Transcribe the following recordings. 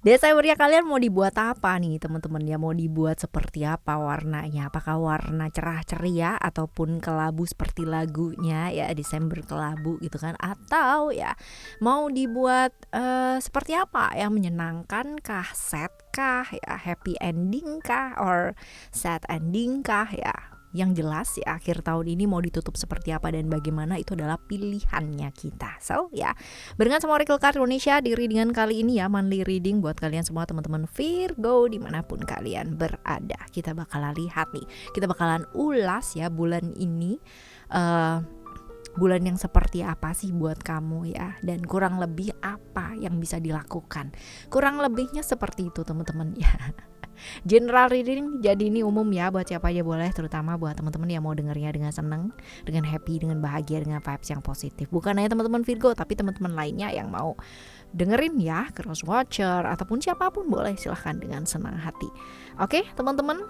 Desembernya kalian mau dibuat apa nih teman-teman ya? Mau dibuat seperti apa warnanya? Apakah warna cerah ceria ataupun kelabu seperti lagunya ya, Desember kelabu gitu kan? Atau ya mau dibuat seperti apa? Yang menyenangkan kah, sad kah ya, happy ending kah, or sad ending kah ya? Yang jelas ya, akhir tahun ini mau ditutup seperti apa dan bagaimana itu adalah pilihannya kita. So ya, barengan sama Oracle Card Indonesia di readingan kali ini ya, monthly reading buat kalian semua teman-teman Virgo dimanapun kalian berada. Kita bakalan lihat nih, kita bakalan ulas ya bulan ini, bulan yang seperti apa sih buat kamu ya, dan kurang lebih apa yang bisa dilakukan. Kurang lebihnya seperti itu teman-teman ya. General reading jadi ini umum ya, buat siapa aja boleh, terutama buat teman-teman yang mau dengarnya dengan seneng, dengan happy, dengan bahagia, dengan vibes yang positif. Bukan hanya teman-teman Virgo, tapi teman-teman lainnya yang mau dengerin ya, cross watcher ataupun siapapun boleh, silahkan dengan senang hati. Oke teman-teman,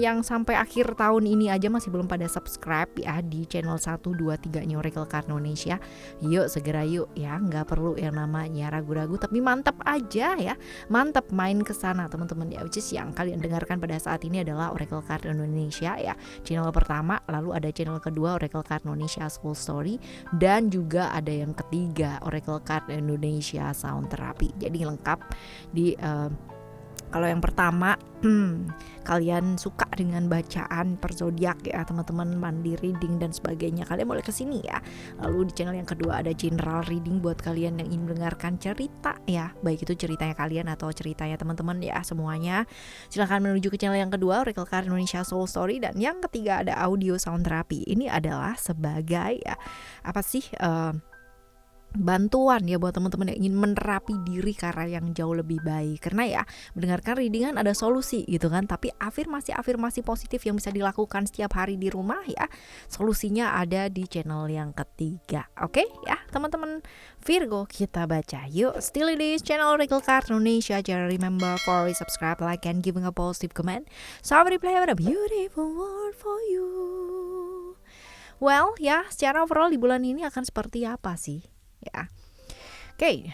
yang sampai akhir tahun ini aja masih belum pada subscribe ya di channel 1, 2, 3 nya Oracle Card Indonesia, yuk segera yuk ya, nggak perlu yang namanya ragu-ragu, tapi mantap aja ya, mantap main ke sana teman-teman ya. Which is yang kalian dengarkan pada saat ini adalah Oracle Card Indonesia ya, channel pertama, lalu ada channel kedua Oracle Card Indonesia Soul Story, dan juga ada yang ketiga Oracle Card Indonesia Sound Therapy. Jadi lengkap di kalau yang pertama kalian suka dengan bacaan per zodiak ya teman-teman, mandi reading dan sebagainya, kalian boleh kesini ya. Lalu di channel yang kedua ada general reading buat kalian yang ingin mendengarkan cerita ya, baik itu ceritanya kalian atau ceritanya teman-teman ya, semuanya silahkan menuju ke channel yang kedua Oracle Card Indonesia Soul Story. Dan yang ketiga ada audio sound therapy. Ini adalah sebagai ya, apa sih, bantuan ya buat teman-teman yang ingin menerapi diri ke arah yang jauh lebih baik. Karena ya mendengarkan readingan ada solusi gitu kan, tapi afirmasi positif yang bisa dilakukan setiap hari di rumah ya, solusinya ada di channel yang ketiga. Oke ya teman-teman Virgo, kita baca yuk. Still in this channel Oracle Card Indonesia. Jangan remember for subscribe, like, and giving a positive comment. So I will play a beautiful word for you. Well ya, secara overall di bulan ini akan seperti apa sih ya? Oke,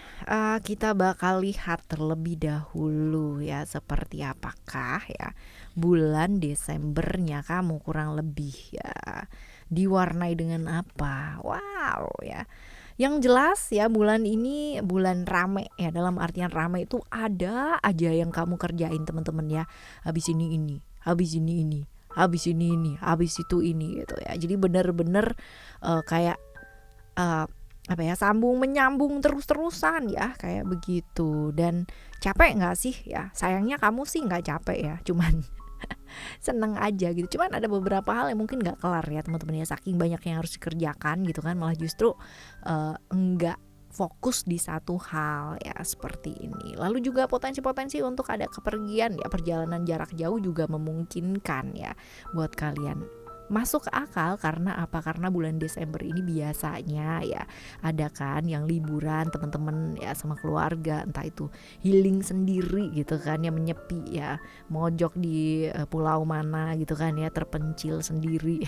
kita bakal lihat terlebih dahulu ya, seperti apakah ya bulan Desembernya kamu kurang lebih ya diwarnai dengan apa. Wow ya, yang jelas ya bulan ini bulan rame ya, dalam artian rame itu ada aja yang kamu kerjain teman-teman ya. Habis ini, habis ini, habis ini, habis itu ini gitu ya. Jadi bener-bener kayak apa ya, sambung menyambung terus-terusan ya, kayak begitu. Dan capek nggak sih ya? Sayangnya kamu sih nggak capek ya, cuman seneng aja gitu. Cuman ada beberapa hal yang mungkin nggak kelar ya teman-teman ya, saking banyak yang harus dikerjakan gitu kan, malah justru nggak fokus di satu hal ya, seperti ini. Lalu juga potensi-potensi untuk ada kepergian ya, perjalanan jarak jauh juga memungkinkan ya buat kalian. Masuk ke akal karena apa? Karena bulan Desember ini biasanya ya ada kan yang liburan teman-teman ya sama keluarga, entah itu healing sendiri gitu kan ya, menyepi ya, mojok di pulau mana gitu kan ya, terpencil sendiri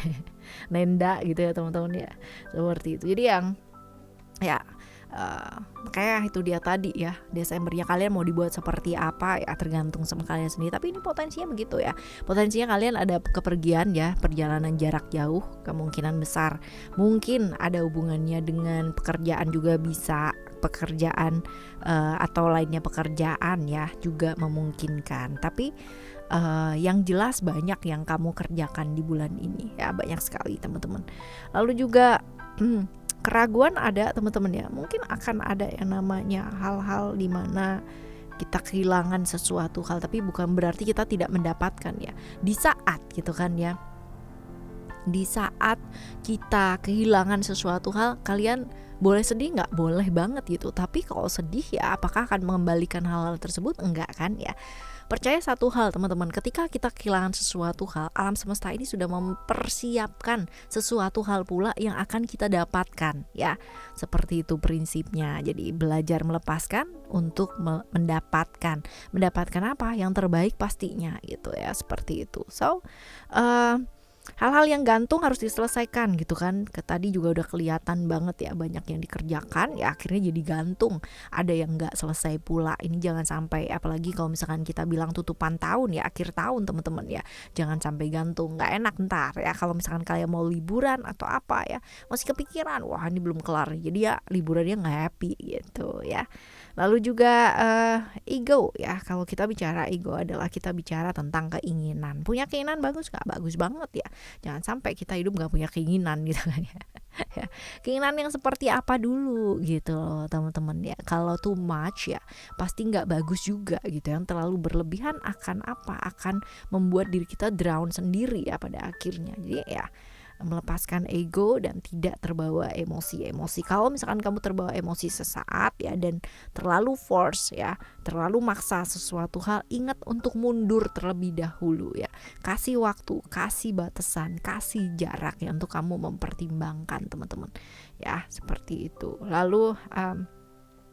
nenda gitu ya teman-teman ya, seperti itu. Jadi yang ya kayak itu dia tadi ya, Desembernya kalian mau dibuat seperti apa ya tergantung sama kalian sendiri, tapi ini potensinya begitu ya. Potensinya kalian ada kepergian ya, perjalanan jarak jauh kemungkinan besar, mungkin ada hubungannya dengan pekerjaan juga bisa, pekerjaan atau lainnya pekerjaan ya juga memungkinkan. Tapi yang jelas banyak yang kamu kerjakan di bulan ini ya, banyak sekali teman-teman. Lalu juga keraguan ada teman-teman ya, mungkin akan ada yang namanya hal-hal di mana kita kehilangan sesuatu hal, tapi bukan berarti kita tidak mendapatkan ya. Di saat gitu kan ya, di saat kita kehilangan sesuatu hal, kalian boleh sedih nggak? Boleh banget gitu. Tapi kalau sedih ya apakah akan mengembalikan hal-hal tersebut? Enggak kan ya. Percaya satu hal teman-teman, ketika kita kehilangan sesuatu hal, alam semesta ini sudah mempersiapkan sesuatu hal pula yang akan kita dapatkan ya. Seperti itu prinsipnya. Jadi belajar melepaskan untuk mendapatkan. Mendapatkan apa? Yang terbaik pastinya gitu ya, seperti itu. So Hal-hal yang gantung harus diselesaikan gitu kan. Tadi juga udah kelihatan banget ya, banyak yang dikerjakan ya akhirnya jadi gantung. Ada yang nggak selesai pula. Ini jangan sampai, apalagi kalau misalkan kita bilang tutupan tahun ya, akhir tahun teman-teman ya, jangan sampai gantung. Nggak enak ntar ya kalau misalkan kalian mau liburan atau apa ya, masih kepikiran wah ini belum kelar, jadi ya liburannya nggak happy gitu ya. Lalu juga ego ya, kalau kita bicara ego adalah kita bicara tentang keinginan. Punya keinginan bagus nggak? Bagus banget ya. Jangan sampai kita hidup nggak punya keinginan gitu kan ya. Ya, keinginan yang seperti apa dulu gitu loh teman-teman ya. Kalau too much ya pasti nggak bagus juga gitu. Yang terlalu berlebihan akan apa? Akan membuat diri kita drown sendiri ya pada akhirnya. Jadi ya melepaskan ego dan tidak terbawa emosi-emosi. Kalau misalkan kamu terbawa emosi sesaat ya dan terlalu force ya, terlalu maksa sesuatu hal, ingat untuk mundur terlebih dahulu ya. Kasih waktu, kasih batasan, kasih jarak ya untuk kamu mempertimbangkan teman-teman. Ya, seperti itu. Lalu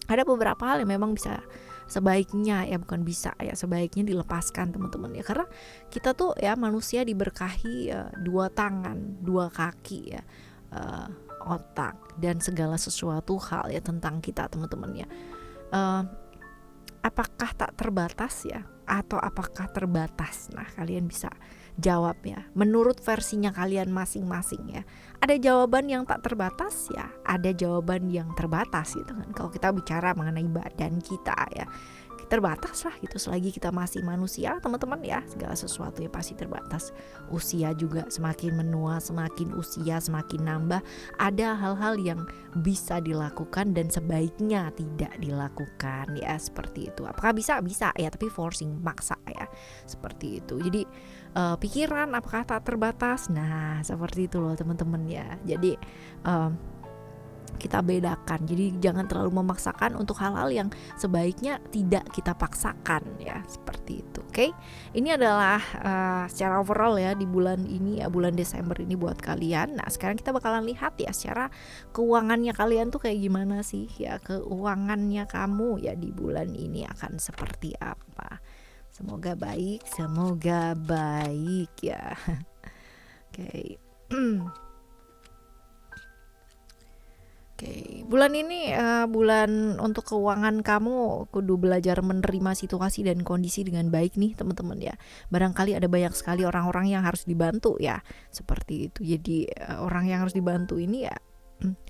ada beberapa hal yang memang bisa sebaiknya ya, bukan bisa ya, sebaiknya dilepaskan teman-teman ya, karena kita tuh ya manusia diberkahi dua tangan, dua kaki ya, otak dan segala sesuatu hal ya tentang kita teman-teman ya. Apakah tak terbatas ya atau apakah terbatas? Nah, kalian bisa jawab ya menurut versinya kalian masing-masing ya. Ada jawaban yang tak terbatas ya, ada jawaban yang terbatas gitu kan. Kalau kita bicara mengenai badan kita ya, terbatas lah gitu, selagi kita masih manusia teman-teman ya, segala sesuatu ya pasti terbatas. Usia juga semakin menua, semakin usia semakin nambah, ada hal-hal yang bisa dilakukan dan sebaiknya tidak dilakukan ya, seperti itu. Apakah bisa? Bisa ya, tapi forcing, maksa ya, seperti itu. Jadi pikiran apakah tak terbatas? Nah seperti itu loh teman-teman ya. Jadi kita bedakan, jadi jangan terlalu memaksakan untuk hal-hal yang sebaiknya tidak kita paksakan ya, seperti itu. Oke, ini adalah secara overall ya di bulan ini ya, bulan Desember ini buat kalian. Nah sekarang kita bakalan lihat ya secara keuangannya kalian tuh kayak gimana sih ya, keuangannya kamu ya di bulan ini akan seperti apa. Semoga baik ya. Oke. Oke, bulan ini bulan untuk keuangan kamu kudu belajar menerima situasi dan kondisi dengan baik nih teman-teman ya. Barangkali ada banyak sekali orang-orang yang harus dibantu ya, seperti itu. Jadi orang yang harus dibantu ini ya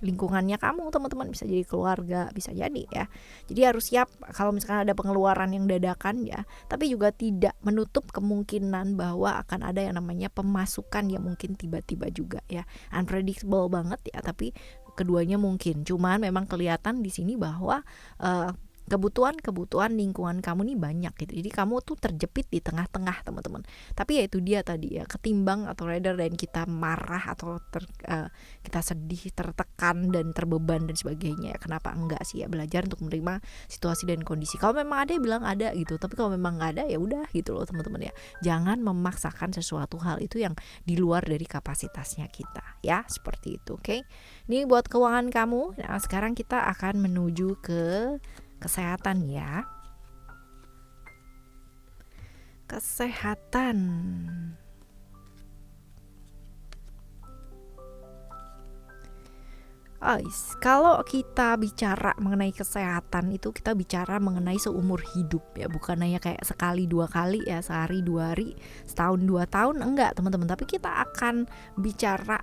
lingkungannya kamu teman-teman, bisa jadi keluarga, bisa jadi ya. Jadi harus siap kalau misalkan ada pengeluaran yang dadakan ya, tapi juga tidak menutup kemungkinan bahwa akan ada yang namanya pemasukan yang mungkin tiba-tiba juga ya, unpredictable banget ya, tapi keduanya mungkin. Cuman memang kelihatan di sini bahwa kebutuhan lingkungan kamu nih banyak gitu. Jadi kamu tuh terjepit di tengah-tengah teman-teman. Tapi ya itu dia tadi ya, ketimbang atau rather dan kita marah atau kita sedih, tertekan dan terbeban dan sebagainya ya, kenapa enggak sih ya belajar untuk menerima situasi dan kondisi. Kalau memang ada bilang ada gitu, tapi kalau memang nggak ada ya udah gitu loh teman-teman ya. Jangan memaksakan sesuatu hal itu yang di luar dari kapasitasnya kita ya, seperti itu. Oke. Ini buat keuangan kamu. Nah, sekarang kita akan menuju ke kesehatan ya. Kesehatan. Kalau kita bicara mengenai kesehatan itu kita bicara mengenai seumur hidup ya, bukan hanya kayak sekali dua kali ya, sehari dua hari, setahun 2 tahun, enggak teman-teman. Tapi kita akan bicara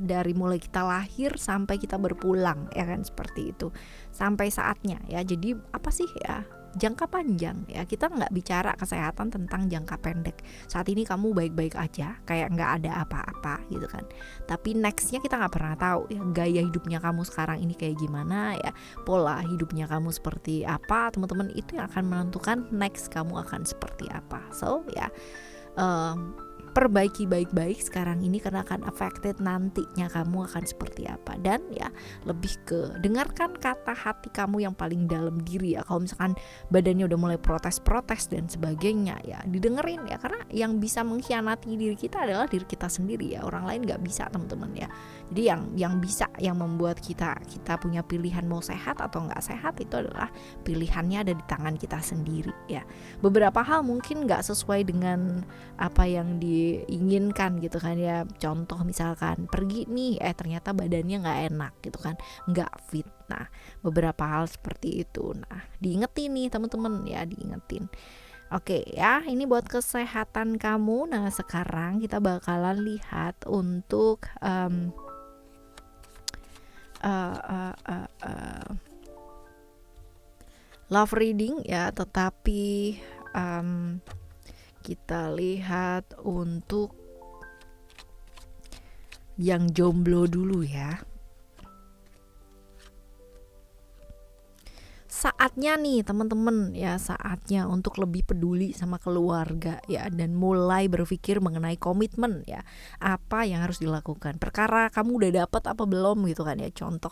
dari mulai kita lahir sampai kita berpulang ya kan, seperti itu, sampai saatnya ya. Jadi apa sih ya jangka panjang ya, kita nggak bicara kesehatan tentang jangka pendek. Saat ini kamu baik-baik aja kayak nggak ada apa-apa gitu kan, tapi nextnya kita nggak pernah tahu ya, gaya hidupnya kamu sekarang ini kayak gimana ya, pola hidupnya kamu seperti apa teman-teman, itu yang akan menentukan next kamu akan seperti apa. So ya perbaiki baik-baik sekarang ini karena akan affected nantinya kamu akan seperti apa. Dan ya lebih ke dengarkan kata hati kamu yang paling dalam diri ya. Kalau misalkan badannya udah mulai protes-protes dan sebagainya ya didengerin ya, karena yang bisa mengkhianati diri kita adalah diri kita sendiri ya, orang lain gak bisa teman-teman ya. Jadi yang bisa, yang membuat kita punya pilihan mau sehat atau gak sehat itu adalah pilihannya ada di tangan kita sendiri ya. Beberapa hal mungkin gak sesuai dengan apa yang di diinginkan gitu kan ya. Contoh misalkan pergi nih, ternyata badannya nggak enak gitu kan, nggak fit. Nah, beberapa hal seperti itu. Nah, diingetin nih teman-teman ya, diingetin. Oke ya, ini buat kesehatan kamu. Nah, sekarang kita bakalan lihat untuk love reading ya, tetapi kita lihat untuk yang jomblo dulu ya. Saatnya nih teman-teman ya, saatnya untuk lebih peduli sama keluarga ya, dan mulai berpikir mengenai komitmen ya, apa yang harus dilakukan. Perkara kamu udah dapet apa belum gitu kan ya, contoh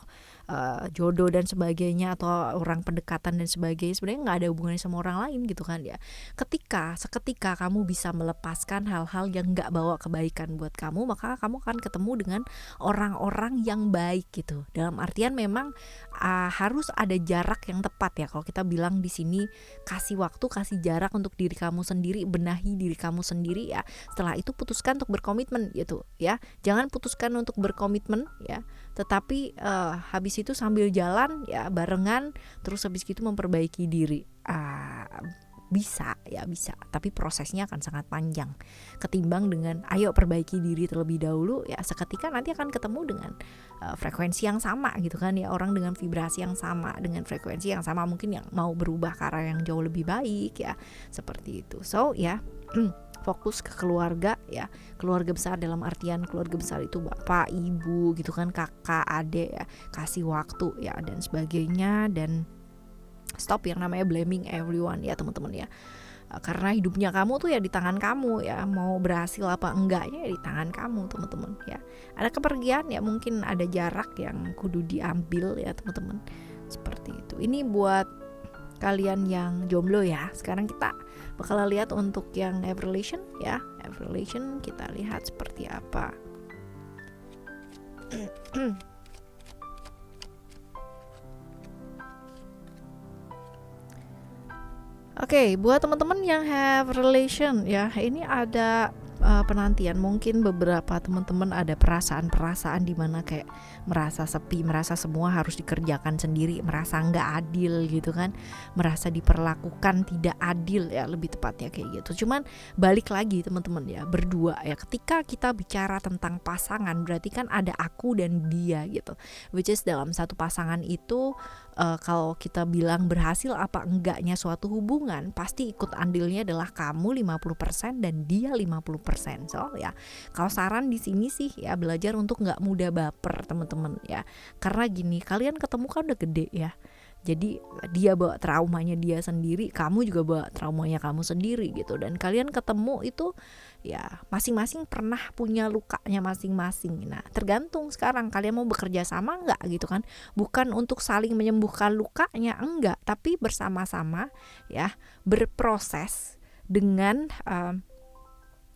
jodoh dan sebagainya, atau orang pendekatan dan sebagainya, sebenarnya nggak ada hubungannya sama orang lain gitu kan ya. Seketika kamu bisa melepaskan hal-hal yang nggak bawa kebaikan buat kamu, maka kamu akan ketemu dengan orang-orang yang baik gitu. Dalam artian memang harus ada jarak yang tepat ya. Kalau kita bilang di sini, kasih waktu, kasih jarak untuk diri kamu sendiri, benahi diri kamu sendiri ya. Setelah itu putuskan untuk berkomitmen gitu ya. Jangan putuskan untuk berkomitmen ya, tetapi habis itu sambil jalan ya barengan, terus habis itu memperbaiki diri. Bisa, tapi prosesnya akan sangat panjang ketimbang dengan ayo perbaiki diri terlebih dahulu ya, seketika nanti akan ketemu dengan frekuensi yang sama gitu kan ya, orang dengan vibrasi yang sama, dengan frekuensi yang sama, mungkin yang mau berubah ke arah yang jauh lebih baik ya, seperti itu. So ya, fokus ke keluarga ya, keluarga besar dalam artian keluarga besar itu bapak, ibu gitu kan, kakak, adik ya, kasih waktu ya dan sebagainya, dan stop yang namanya blaming everyone ya teman-teman ya. Karena hidupnya kamu tuh ya di tangan kamu ya, mau berhasil apa enggaknya ya di tangan kamu teman-teman ya. Ada kepergian ya, mungkin ada jarak yang kudu diambil ya teman-teman, seperti itu. Ini buat kalian yang jomblo ya. Sekarang kita bakal lihat untuk yang have relation ya. Have relation kita lihat seperti apa. Oke, buat teman-teman yang have relation ya, ini ada penantian. Mungkin beberapa teman-teman ada perasaan-perasaan di mana kayak merasa sepi, merasa semua harus dikerjakan sendiri, merasa nggak adil gitu kan, merasa diperlakukan tidak adil ya, lebih tepatnya kayak gitu. Cuman balik lagi teman-teman ya, berdua ya, ketika kita bicara tentang pasangan berarti kan ada aku dan dia gitu, which is dalam satu pasangan itu kalau kita bilang berhasil apa enggaknya suatu hubungan, pasti ikut andilnya adalah kamu 50% dan dia 50%. So ya, kalau saran di sini sih ya, belajar untuk nggak mudah baper teman-teman ya. Karena gini, kalian ketemu kan udah gede ya. Jadi dia bawa traumanya dia sendiri, kamu juga bawa traumanya kamu sendiri gitu. Dan kalian ketemu itu ya masing-masing pernah punya lukanya masing-masing. Nah, tergantung sekarang kalian mau bekerja sama enggak gitu kan. Bukan untuk saling menyembuhkan lukanya, enggak, tapi bersama-sama ya berproses dengan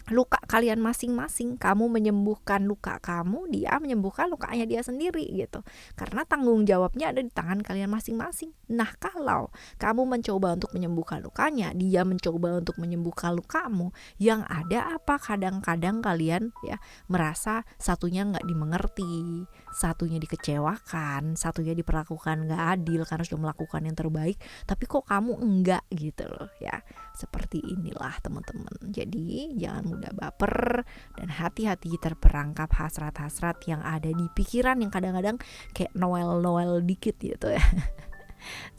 luka kalian masing-masing. Kamu menyembuhkan luka kamu, dia menyembuhkan lukanya dia sendiri gitu. Karena tanggung jawabnya ada di tangan kalian masing-masing. Nah, kalau kamu mencoba untuk menyembuhkan lukanya, dia mencoba untuk menyembuhkan lukamu, yang ada apa? Kadang-kadang kalian ya merasa satunya nggak dimengerti, satunya dikecewakan, satunya diperlakukan nggak adil karena sudah melakukan yang terbaik, tapi kok kamu enggak gitu loh ya. Seperti inilah teman-teman. Jadi jangan mudah baper dan hati-hati terperangkap hasrat-hasrat yang ada di pikiran yang kadang-kadang kayak Noel dikit gitu ya.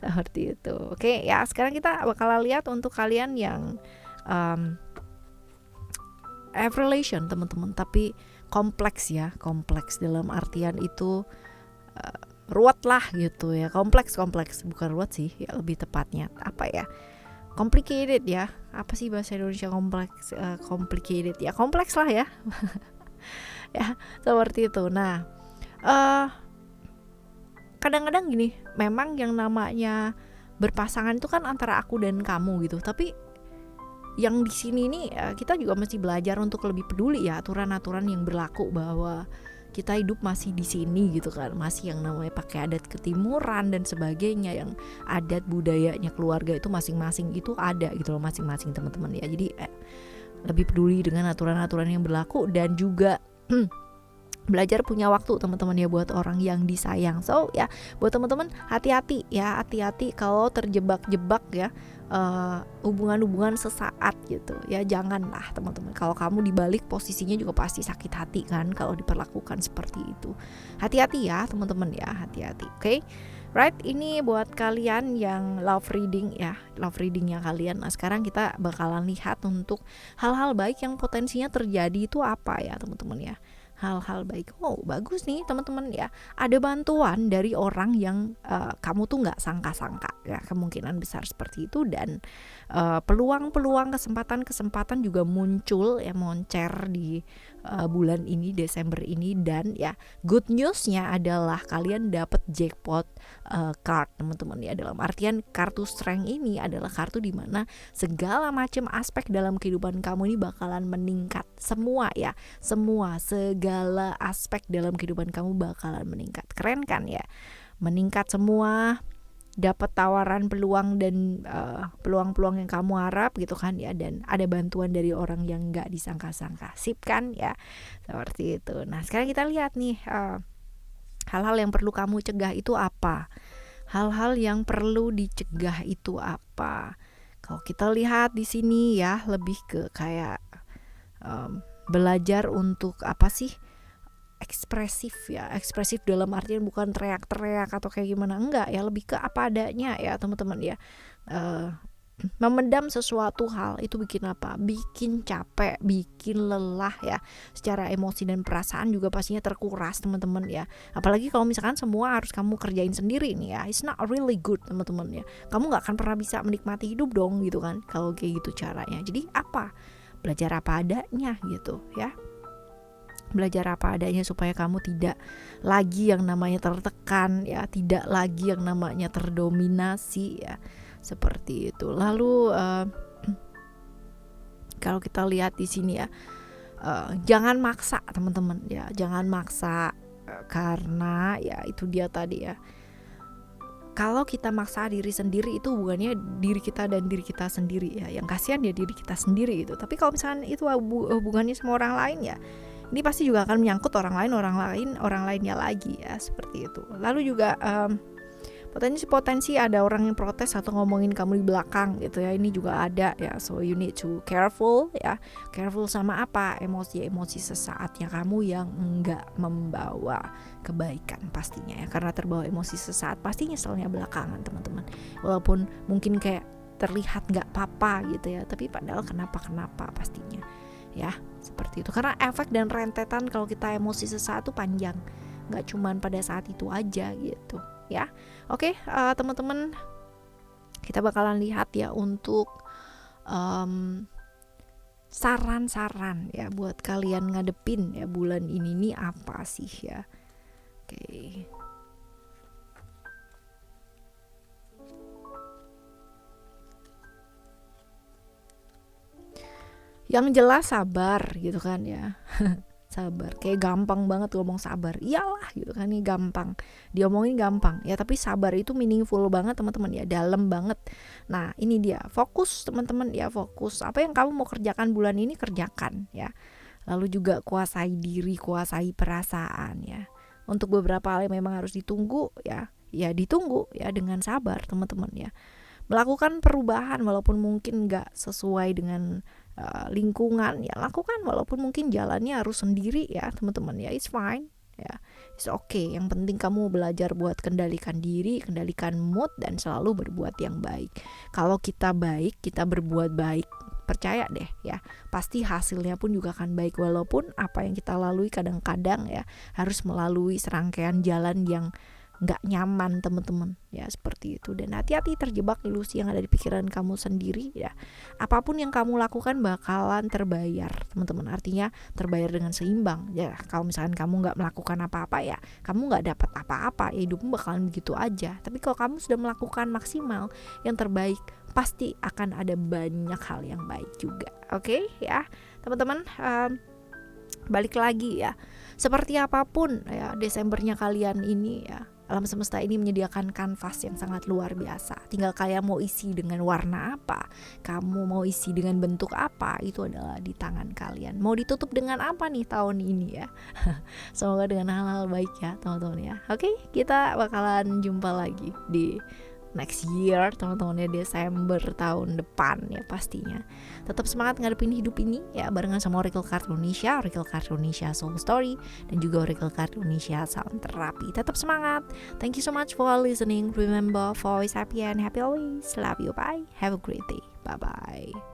Seperti itu. Oke ya, sekarang kita bakal lihat untuk kalian yang have relation teman-teman, tapi kompleks ya, kompleks dalam artian itu ruwet lah gitu ya, kompleks bukan ruwet sih ya, lebih tepatnya apa ya, complicated ya, apa sih bahasa Indonesia kompleks, complicated ya, kompleks lah ya. Ya seperti itu. Nah kadang-kadang gini, memang yang namanya berpasangan itu kan antara aku dan kamu gitu, tapi yang di sini nih kita juga mesti belajar untuk lebih peduli ya aturan-aturan yang berlaku, bahwa kita hidup masih di sini gitu kan, masih yang namanya pakai adat ketimuran dan sebagainya, yang adat budayanya keluarga itu masing-masing itu ada gitu loh, masing-masing teman-teman ya. Jadi lebih peduli dengan aturan-aturan yang berlaku, dan juga belajar punya waktu teman-teman ya buat orang yang disayang. So ya buat teman-teman hati-hati ya, hati-hati kalau terjebak-jebak ya hubungan-hubungan sesaat gitu ya. Janganlah teman-teman, kalau kamu dibalik posisinya juga pasti sakit hati kan kalau diperlakukan seperti itu. Hati-hati ya teman-teman ya, hati-hati. Oke? Right, ini buat kalian yang love reading ya, love readingnya kalian. Nah sekarang kita bakalan lihat untuk hal-hal baik yang potensinya terjadi itu apa ya teman-teman ya. Hal-hal baik, oh bagus nih teman-teman ya, ada bantuan dari orang yang kamu tuh nggak sangka-sangka ya, kemungkinan besar seperti itu. Dan peluang-peluang, kesempatan-kesempatan juga muncul ya, moncer di bulan ini, Desember ini. Dan ya good newsnya adalah kalian dapat jackpot card teman-teman ya, dalam artian kartu strength ini adalah kartu dimana segala macam aspek dalam kehidupan kamu ini bakalan meningkat semua ya, segala aspek dalam kehidupan kamu bakalan meningkat. Keren kan ya, meningkat semua, dapat tawaran peluang dan peluang-peluang yang kamu harap gitu kan ya, dan ada bantuan dari orang yang nggak disangka-sangka. Sip kan ya, seperti itu. Nah sekarang kita lihat nih hal-hal yang perlu kamu cegah itu apa, hal-hal yang perlu dicegah itu apa. Kalau kita lihat di sini ya, lebih ke kayak belajar untuk apa sih, ekspresif ya, ekspresif dalam artian bukan teriak-teriak atau kayak gimana, enggak ya, lebih ke apa adanya ya teman-teman ya. Memendam sesuatu hal itu bikin apa, bikin capek, bikin lelah ya, secara emosi dan perasaan juga pastinya terkuras teman-teman ya. Apalagi kalau misalkan semua harus kamu kerjain sendiri nih ya, it's not really good teman-teman ya. Kamu nggak akan pernah bisa menikmati hidup dong gitu kan kalau kayak gitu caranya. Jadi apa, belajar apa adanya gitu ya, belajar apa adanya supaya kamu tidak lagi yang namanya tertekan ya, tidak lagi yang namanya terdominasi ya, seperti itu. Lalu kalau kita lihat di sini ya, jangan maksa teman-teman ya, jangan maksa karena ya itu dia tadi ya, kalau kita maksa diri sendiri itu hubungannya diri kita dan diri kita sendiri ya, yang kasihan ya diri kita sendiri itu. Tapi kalau misalkan itu hubungannya sama orang lain ya, ini pasti juga akan menyangkut orang lainnya lagi ya, seperti itu. Lalu juga potensi ada orang yang protes atau ngomongin kamu di belakang gitu ya, ini juga ada ya. So you need to careful ya, careful sama apa, emosi sesaatnya kamu yang enggak membawa kebaikan pastinya ya, karena terbawa emosi sesaat pasti nyeselnya belakangan teman-teman. Walaupun mungkin kayak terlihat nggak apa-apa gitu ya, tapi padahal kenapa pastinya ya, seperti itu. Karena efek dan rentetan kalau kita emosi sesaat itu panjang, nggak cuman pada saat itu aja gitu ya. Oke, teman-teman, kita bakalan lihat ya untuk saran-saran ya buat kalian ngadepin ya bulan ini nih apa sih ya. Oke. Yang jelas sabar gitu kan ya. Sabar, kayak gampang banget ngomong sabar, iyalah gitu kan, nih gampang diomongin, gampang ya, tapi sabar itu meaningful banget teman-teman ya, dalam banget. Nah ini dia, fokus teman-teman ya, fokus apa yang kamu mau kerjakan bulan ini, kerjakan ya. Lalu juga kuasai diri, kuasai perasaan ya. Untuk beberapa hal yang memang harus ditunggu ya, ya ditunggu ya dengan sabar teman-teman ya. Melakukan perubahan walaupun mungkin gak sesuai dengan lingkungan ya, lakukan walaupun mungkin jalannya harus sendiri ya teman-teman ya, it's fine ya, it's okay. Yang penting kamu belajar buat kendalikan diri, kendalikan mood, dan selalu berbuat yang baik. Kalau kita baik, kita berbuat baik, percaya deh ya, pasti hasilnya pun juga akan baik. Walaupun apa yang kita lalui kadang-kadang ya harus melalui serangkaian jalan yang nggak nyaman teman-teman ya, seperti itu. Dan hati-hati terjebak ilusi yang ada di pikiran kamu sendiri ya. Apapun yang kamu lakukan bakalan terbayar teman-teman, artinya terbayar dengan seimbang ya. Kalau misalkan kamu nggak melakukan apa-apa ya kamu nggak dapat apa-apa ya, hidupmu bakalan begitu aja. Tapi kalau kamu sudah melakukan maksimal yang terbaik, pasti akan ada banyak hal yang baik juga. Oke ya teman-teman, balik lagi ya, seperti apapun ya Desembernya kalian ini ya, Alam semesta ini menyediakan kanvas yang sangat luar biasa. Tinggal kalian mau isi dengan warna apa, kamu mau isi dengan bentuk apa, itu adalah di tangan kalian. Mau ditutup dengan apa nih tahun ini ya. Semoga dengan hal-hal baik ya teman-teman ya. Oke, kita bakalan jumpa lagi di next year teman-teman ya, Desember tahun depan ya pastinya. Tetap semangat ngadepin hidup ini ya, barengan sama Oracle Card Indonesia, Oracle Card Indonesia Soul Story, dan juga Oracle Card Indonesia Sound Therapy. Tetap semangat. Thank you so much for listening. Remember, for always happy and happy always. Love you, bye. Have a great day. Bye bye.